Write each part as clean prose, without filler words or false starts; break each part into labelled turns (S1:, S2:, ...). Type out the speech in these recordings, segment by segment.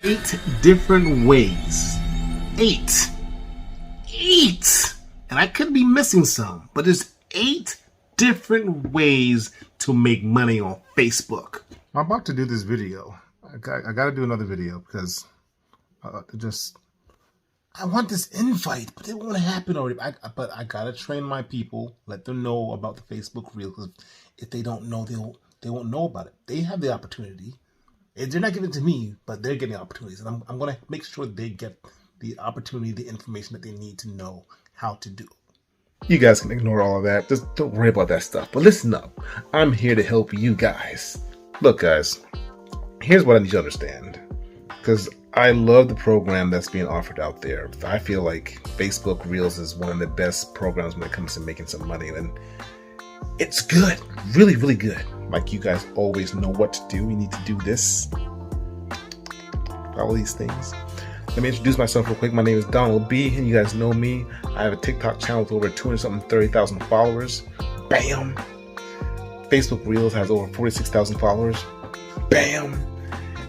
S1: 8 different ways. Eight. And I could be missing some, but there's 8 different ways to make money on Facebook. I'm about to do this video. I got to do another video because I want this invite, but it won't happen already. But I got to train my people, let them know about the Facebook Reel, because if they don't know, they won't know about it. They have the opportunity. They're not giving it to me, but they're getting opportunities. And I'm going to make sure they get the opportunity, the information that they need to know how to do. You guys can ignore all of that. Just don't worry about that stuff. But listen up. I'm here to help you guys. Look, guys, here's what I need you to understand. Because I love the program that's being offered out there. I feel like Facebook Reels is one of the best programs when it comes to making some money. And it's good. Really, really good. Like, you guys always know what to do. You need to do this. All these things. Let me introduce myself real quick. My name is Donald B, and you guys know me. I have a TikTok channel with over 230,000 followers. Bam! Facebook Reels has over 46,000 followers. Bam!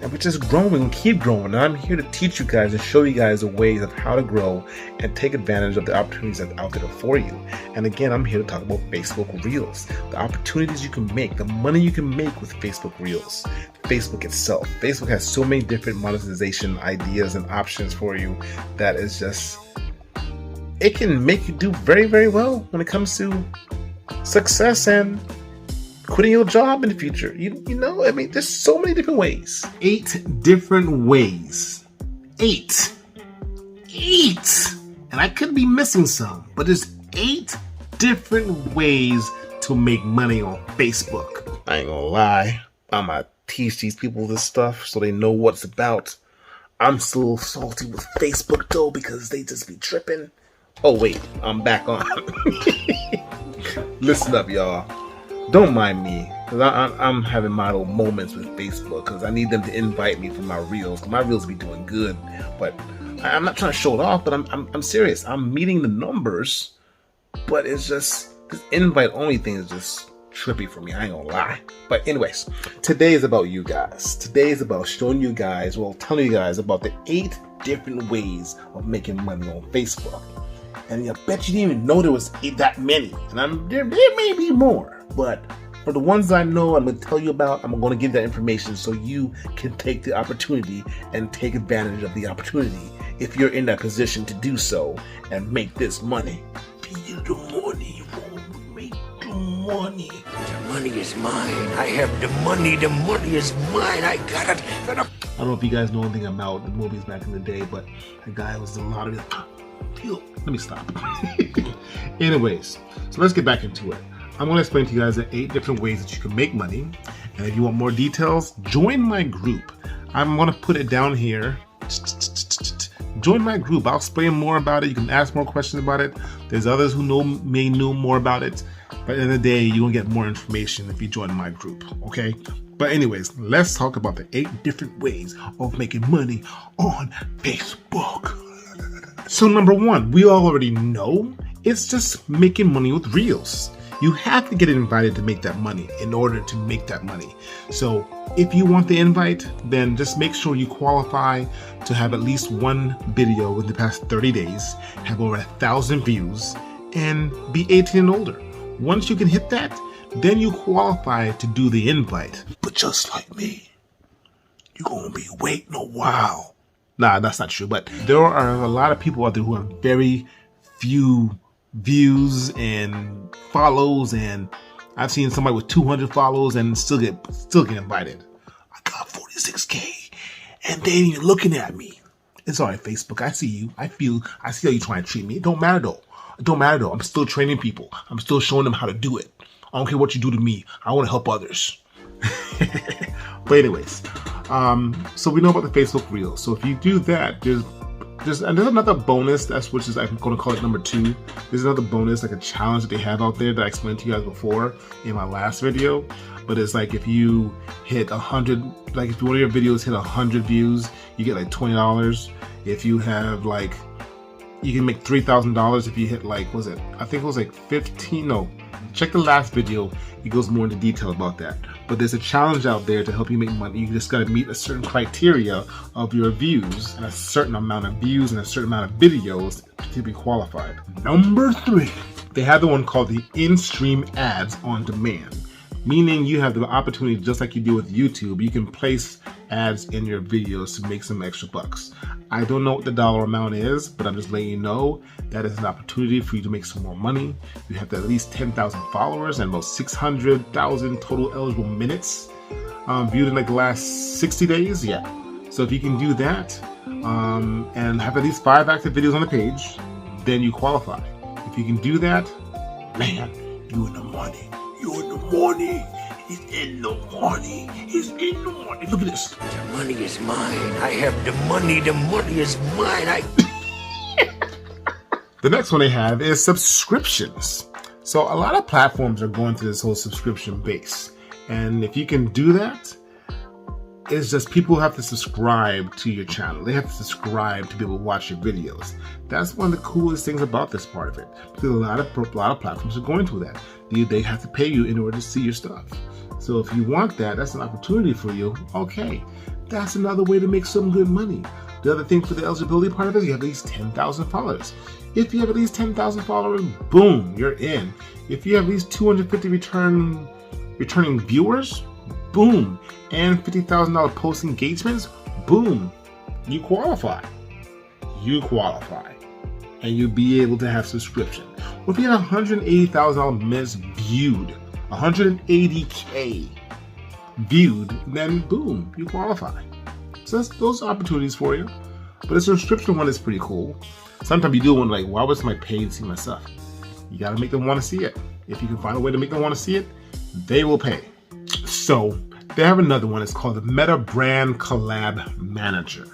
S1: And we're just growing and keep growing. And I'm here to teach you guys and show you guys the ways of how to grow and take advantage of the opportunities that are out there for you. And again, I'm here to talk about Facebook Reels, the opportunities you can make, the money you can make with Facebook Reels. Facebook itself. Facebook has so many different monetization ideas and options for you that is just, it can make you do very, very well when it comes to success and quitting your job in the future. You know, I mean, there's so many different ways. 8 different ways. 8. And I could be missing some, but there's 8 different ways to make money on Facebook. I ain't gonna lie, I'm gonna teach these people this stuff so they know what it's about. I'm still salty with Facebook though, because they just be tripping. Oh wait, I'm back on. Listen up, y'all. Don't mind me, because I'm having my little moments with Facebook, because I need them to invite me for my reels, because my reels be doing good. But I'm not trying to show it off, but I'm serious. I'm meeting the numbers, but it's just, this invite only thing is just trippy for me. I ain't gonna lie. But anyways, today is about you guys. Today is about showing you guys, well, telling you guys about the 8 different ways of making money on Facebook. And I bet you didn't even know there was that many. And there may be more. But for the ones I know, I'm going to tell you about, I'm going to give that information so you can take the opportunity and take advantage of the opportunity if you're in that position to do so and make this money. Feel the money, make the money.
S2: The money is mine. I have the money. The money is mine. I got it.
S1: I don't know if you guys know anything about the movies back in the day, but a guy was a lot of it. Let me stop. Anyways, so let's get back into it. I'm going to explain to you guys the 8 different ways that you can make money. And if you want more details, join my group. I'm going to put it down here. Join my group. I'll explain more about it. You can ask more questions about it. There's others who may know more about it. But at the end of the day, you're going to get more information if you join my group. Okay? But anyways, let's talk about the 8 different ways of making money on Facebook. So number 1, we already know, it's just making money with Reels. You have to get invited to make that money in order to make that money. So if you want the invite, then just make sure you qualify to have at least one video in the past 30 days, have over 1,000 views, and be 18 and older. Once you can hit that, then you qualify to do the invite. But just like me, you're gonna be waiting a while. Nah, that's not true, but there are a lot of people out there who have very few views and follows, and I've seen somebody with 200 follows and still get invited. I got 46K and they ain't even looking at me. It's all right, Facebook. I see you. I see how you trying to treat me. It don't matter though. I'm still training people. I'm still showing them how to do it. I don't care what you do to me. I want to help others. But anyways, so we know about the Facebook Reels. So if you do that, there's another bonus, which is I'm going to call it number 2. There's another bonus, like a challenge that they have out there that I explained to you guys before in my last video. But it's like if you hit 100, like if one of your videos hit 100 views, you get like $20. If you have like, you can make $3,000 if you hit like, was it? I think it was like 15. No, check the last video. It goes more into detail about that. But there's a challenge out there to help you make money. You just got to meet a certain criteria of your views and a certain amount of views and a certain amount of videos to be qualified. Number 3, they have the one called the INSTREAM ads on demand, meaning you have the opportunity, just like you do with YouTube, you can place ads in your videos to make some extra bucks. I don't know what the dollar amount is, but I'm just letting you know that is an opportunity for you to make some more money. You have to have at least 10,000 followers and about 600,000 total eligible minutes viewed in like the last 60 days. Yeah. So if you can do that and have at least 5 active videos on the page, then you qualify. If you can do that, man, you in the money. You're in the money. He's in the money. He's in the money. Look at this.
S2: The money is mine. I have the money. The money is mine.
S1: The next one they have is subscriptions. So a lot of platforms are going through this whole subscription base. And if you can do that, it's just people have to subscribe to your channel. They have to subscribe to be able to watch your videos. That's one of the coolest things about this part of it. Because a lot of platforms are going through that. They have to pay you in order to see your stuff. So if you want that, that's an opportunity for you. Okay, that's another way to make some good money. The other thing for the eligibility part of it is you have at least 10,000 followers. If you have at least 10,000 followers, boom, you're in. If you have at least 250 returning viewers, boom, and $50,000 post engagements, boom, you qualify. You qualify. And you'll be able to have subscription. Well, if you have 180,000 minutes viewed, 180K viewed, then boom, you qualify. So that's those opportunities for you. But the subscription one is pretty cool. Sometimes you do want like, why would my page see my stuff? You gotta make them want to see it. If you can find a way to make them want to see it, they will pay. So they have another one. It's called the Meta Brand Collab Manager.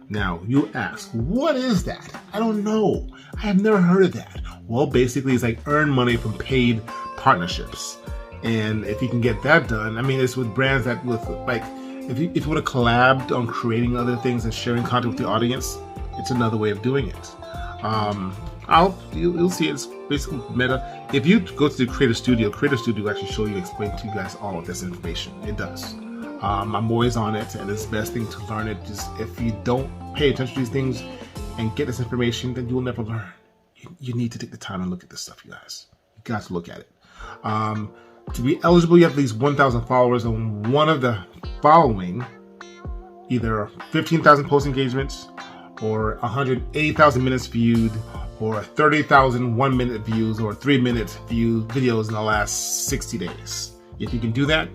S1: Now you ask, what is that? I don't know. I have never heard of that. Well, basically it's like earn money from paid partnerships. And if you can get that done, I mean, it's with brands that with like, if you want to collab on creating other things and sharing content with the audience, it's another way of doing it. You'll see it's basically Meta. If you go to the Creator Studio will actually show you, explain to you guys all of this information. It does. I'm always on it, and it's the best thing to learn it. Just if you don't pay attention to these things and get this information, then you will never learn. You need to take the time and look at this stuff, you guys. You got to look at it. To be eligible, you have at least 1,000 followers on one of the following: either 15,000 post engagements, or 180,000 minutes viewed, or 30,000 1-minute views, or 3-minute videos in the last 60 days. If you can do that,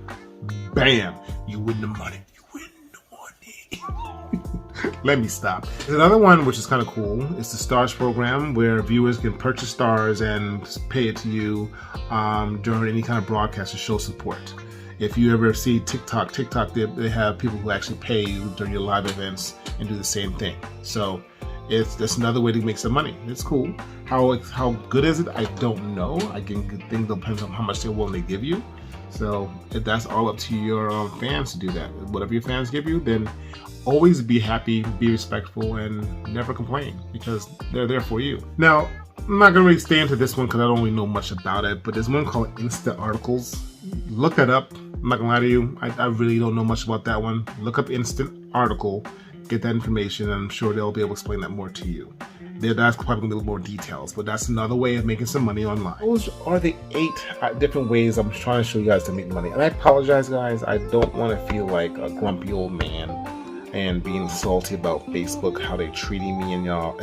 S1: bam, you win the money. You win the money. Let me stop. There's another one which is kind of cool. It's the Stars program, where viewers can purchase stars and pay it to you during any kind of broadcast to show support. If you ever see TikTok, they have people who actually pay you during your live events and do the same thing. So that's another way to make some money. It's cool. How good is it? I don't know. I think it depends on how much they're willing to give you. So that's all up to your fans to do that. Whatever your fans give you, then always be happy, be respectful, and never complain, because they're there for you. Now, I'm not going to really stay into this one because I don't really know much about it, but there's one called Insta Articles. Look that up. I'm not going to lie to you. I really don't know much about that one. Look up Instant Article, get that information, and I'm sure they'll be able to explain that more to you. That's probably a little more details, but that's another way of making some money online. Those are the 8 different ways I'm trying to show you guys to make money. And I apologize, guys. I don't want to feel like a grumpy old man and being salty about Facebook, how they're treating me and y'all.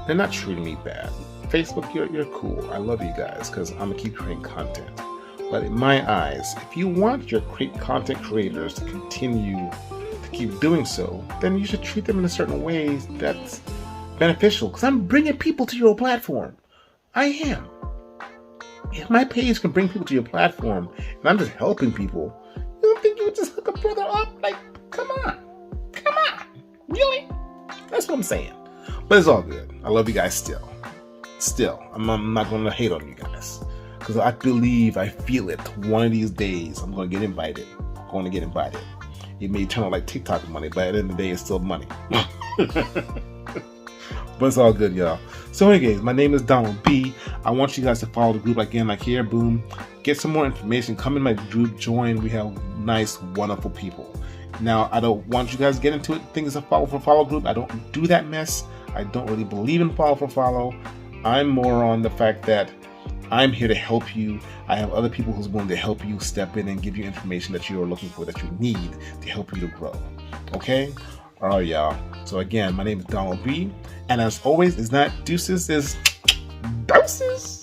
S1: They're not treating me bad. Facebook, you're cool. I love you guys because I'm going to keep creating content. But in my eyes, if you want your content creators to continue to keep doing so, then you should treat them in a certain way that's beneficial, because I'm bringing people to your platform. I am. If my page can bring people to your platform and I'm just helping people, you don't think you would just hook a brother up? Like, come on. Really? That's what I'm saying. But it's all good. I love you guys still. I'm not going to hate on you guys, because I believe, I feel it. One of these days I'm going to get invited. It may turn out like TikTok money, but at the end of the day it's still money. But it's all good, y'all. So anyways, my name is Donald B. I want you guys to follow the group again, like here, boom. Get some more information. Come in my group, join. We have nice, wonderful people. Now, I don't want you guys to get into it. Think it's a follow for follow group. I don't do that mess. I don't really believe in follow for follow. I'm more on the fact that I'm here to help you. I have other people who's willing to help you step in and give you information that you are looking for, that you need to help you to grow. Okay? All right, y'all. So again, my name is Donald B. And as always, it's not deuces, it's doses.